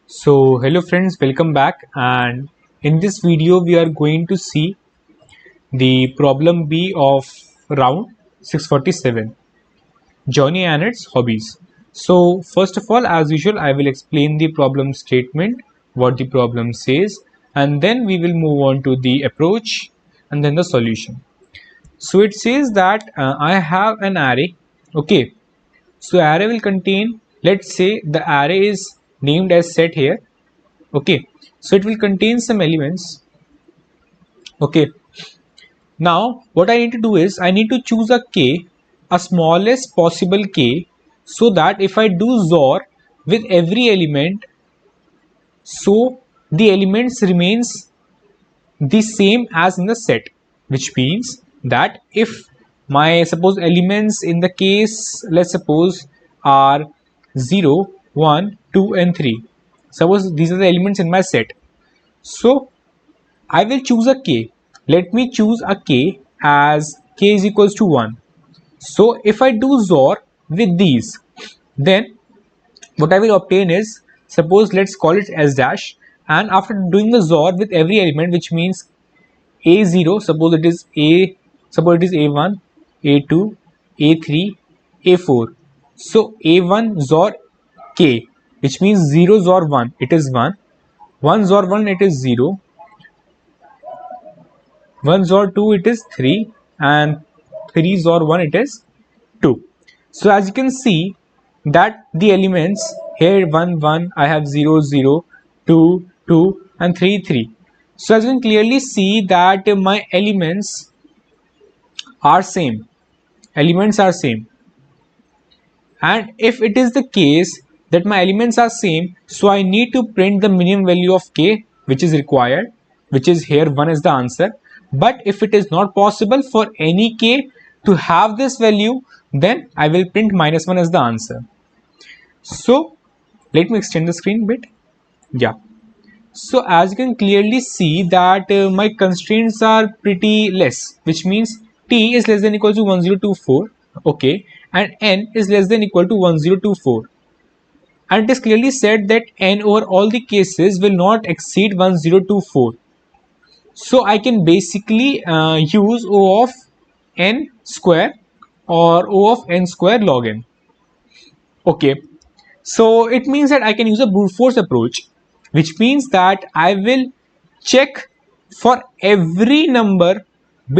So hello friends, welcome back, and in this video we are going to see the problem B of round 647, Johnny and its hobbies. So first of all, as usual, I will explain the problem statement, what the problem says, and then we will move on to the approach and then the solution. So it says that I have an array. Okay, so array will contain, let's say the array is named as set here. Okay, so it will contain some elements. Okay, now what I need to do is I need to choose a k, a smallest possible k, so that if I do XOR with every element, so the elements remains the same as in the set, which means that if my suppose elements in the case, let's suppose, are 0 1 2 and 3, suppose these are the elements in my set, so I will choose a k. Let me choose a k as k is equals to 1. So if I do XOR with these, then what I will obtain is, suppose let's call it s dash, and after doing the XOR with every element, which means a0, suppose it is a1, a2, a3, a4. So a1 XOR k, which means 0 XOR 1, it is 1, 1 XOR 1, it is 0, 1 XOR 2 it is 3, and 3 XOR 1 it is 2. So as you can see that the elements here 1 1, I have 0 0, 2 2 and 3 3. So as you can clearly see that my elements are same, and if it is the case that my elements are same, so I need to print the minimum value of k which is required, which is here 1 is the answer. But if it is not possible for any k to have this value, then I will print -1 as the answer. So let me extend the screen a bit. Yeah, so as you can clearly see that my constraints are pretty less, which means t is less than equal to 1024, okay, and n is less than equal to 1024, and it is clearly said that n over all the cases will not exceed 1024. So I can basically use O of n square or O of n square log n. Okay, so it means that I can use a brute force approach, which means that I will check for every number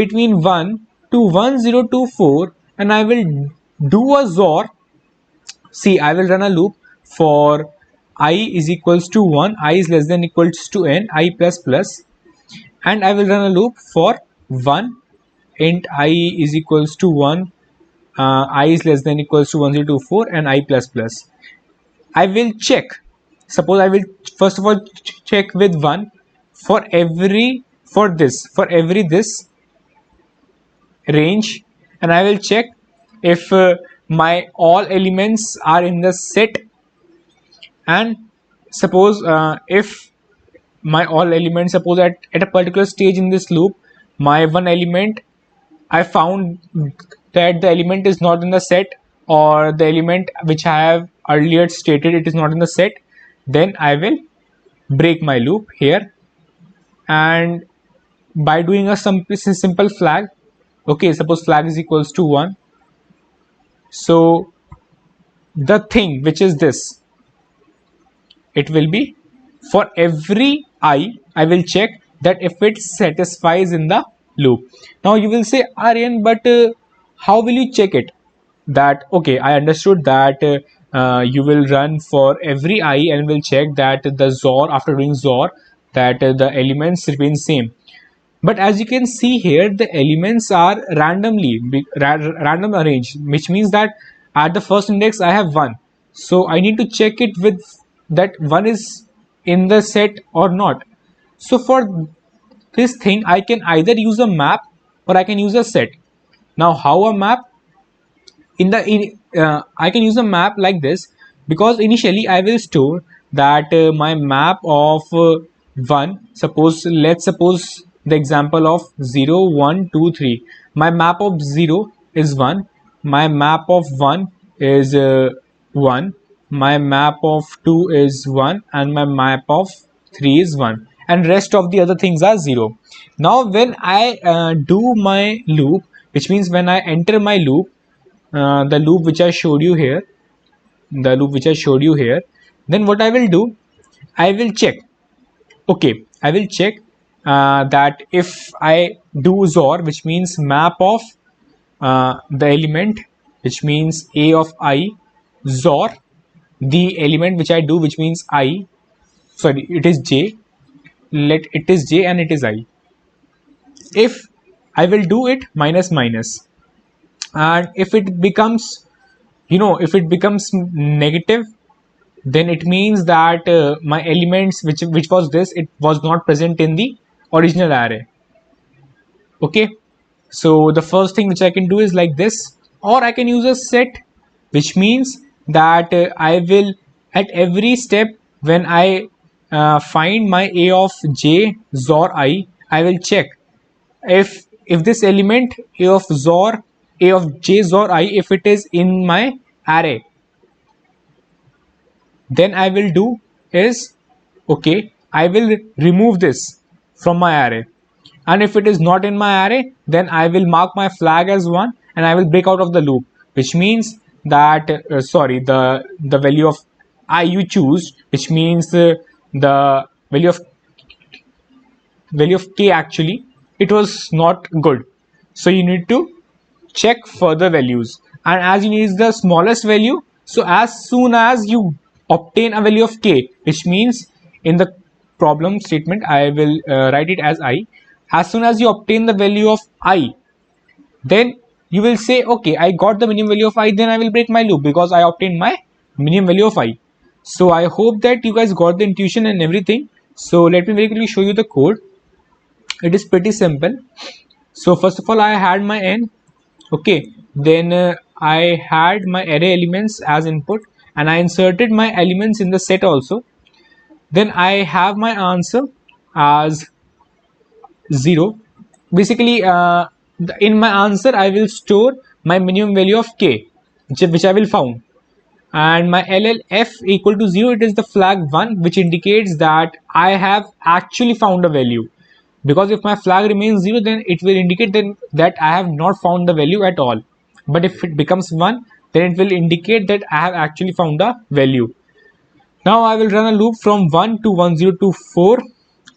between 1 to 1024, and I will do a XOR. See, I will run a loop for I is equals to 1, I is less than equals to n, I plus plus, and I will run a loop for 1 int I is equals to 1, I is less than equals to 1024, and I plus plus. I will check, suppose I will first of all check with 1 for every this range, and I will check if my all elements are in the set, and suppose if my all elements, suppose at a particular stage in this loop my one element, I found that the element is not in the set, or the element which I have earlier stated it is not in the set, then I will break my loop here, and by doing a simple flag, okay, suppose flag is equals to 1, so the thing which is this, it will be for every I will check that if it satisfies in the loop. Now you will say, Aryan, but how will you check it? That okay, I understood that you will run for every I and will check that the XOR, after doing XOR, that the elements remain same. But as you can see here, the elements are random arranged, which means that at the first index I have 1, so I need to check it with that 1 is in the set or not. So for this thing I can either use a map or I can use a set. Now how a map? I can use a map like this, because initially I will store that my map of 1, let's suppose the example of 0 1 2 3, my map of 0 is 1, my map of 1 is 1, my map of 2 is 1 and my map of 3 is 1, and rest of the other things are 0. Now when I do my loop, which means when I enter my loop, the loop which I showed you here, then what I will do, I will check. Okay, I will check that if I do XOR, which means map of the element, which means a of I, XOR the element which I do, which means I, sorry, it is j, let it is j and it is I. If I will do it minus minus, and if it becomes, if it becomes negative, then it means that my elements which was this, it was not present in the original array. Okay, so the first thing which I can do is like this, or I can use a set, which means that I will, at every step when I find my a of j XOR I will check if this element a of j XOR I, if it is in my array, then I will do is, okay, I will remove this from my array, and if it is not in my array, then I will mark my flag as 1 and I will break out of the loop, which means that sorry, the value of I you choose, which means the value of k, actually it was not good, so you need to check further values, and as you need the smallest value, so as soon as you obtain a value of k, which means in the problem statement I will write it as I, as soon as you obtain the value of I, then you will say, okay, I got the minimum value of I, then I will break my loop because I obtained my minimum value of I. So I hope that you guys got the intuition and everything. So let me very quickly show you the code. It is pretty simple. So first of all, I had my n, okay, then I had my array elements as input, and I inserted my elements in the set also. Then I have my answer as 0. Basically in my answer I will store my minimum value of k, which I will found, and my llf equal to 0, it is the flag 1, which indicates that I have actually found a value, because if my flag remains 0, then it will indicate then that I have not found the value at all, but if it becomes 1, then it will indicate that I have actually found a value. Now I will run a loop from 1 to 1024.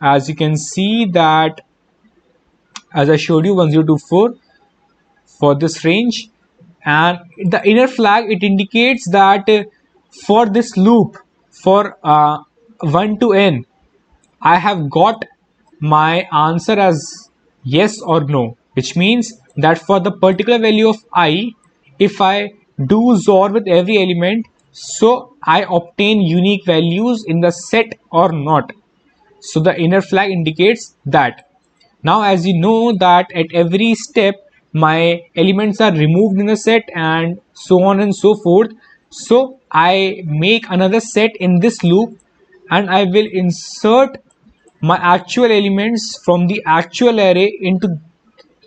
As you can see that, as I showed you, 1024 for this range, and the inner flag, it indicates that for this loop, for 1 to n, I have got my answer as yes or no, which means that for the particular value of I, if I do XOR with every element, so I obtain unique values in the set or not. So the inner flag indicates that. Now as you know that at every step my elements are removed in the set and so on and so forth, so I make another set in this loop and I will insert my actual elements from the actual array into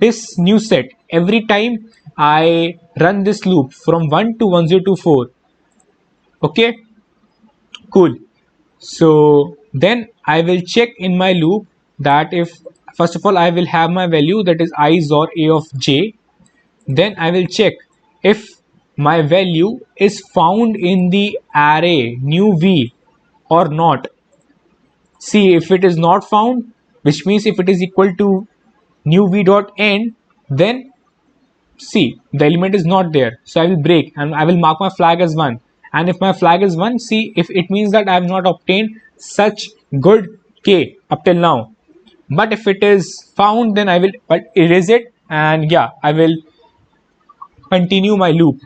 this new set every time I run this loop from 1 to 1024. Okay, cool. So then I will check in my loop that if, first of all, I will have my value, that is I XOR a of j. Then I will check if my value is found in the array new v or not. See, if it is not found, which means if it is equal to new v dot end, then see, the element is not there, so I will break and I will mark my flag as 1. And if my flag is 1, see, if it means that I have not obtained such good k up till now. But if it is found, then I will erase it, and yeah, I will continue my loop.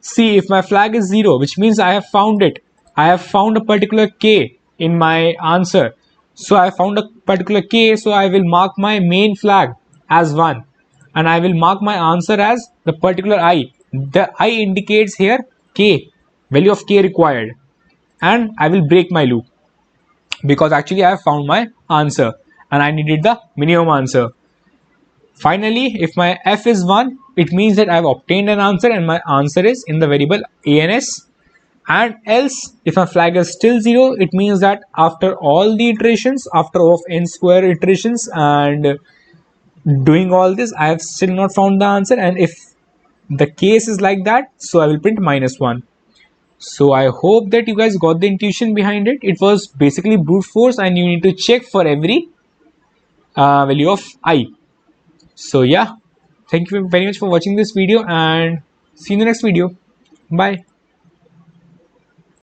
See, if my flag is 0, which means I have found it, I have found a particular k in my answer, so I found a particular k, so I will mark my main flag as 1 and I will mark my answer as the particular I. The I indicates here k, value of k required, and I will break my loop because actually I have found my answer and I needed the minimum answer. Finally, if my f is 1, it means that I have obtained an answer and my answer is in the variable ans. and else if my flag is still 0, it means that after all the iterations, after of n square iterations and doing all this, I have still not found the answer. And if the case is like that, so I will print -1. So I hope that you guys got the intuition behind it. It was basically brute force and you need to check for every value of I. So yeah, thank you very much for watching this video and see you in the next video. Bye.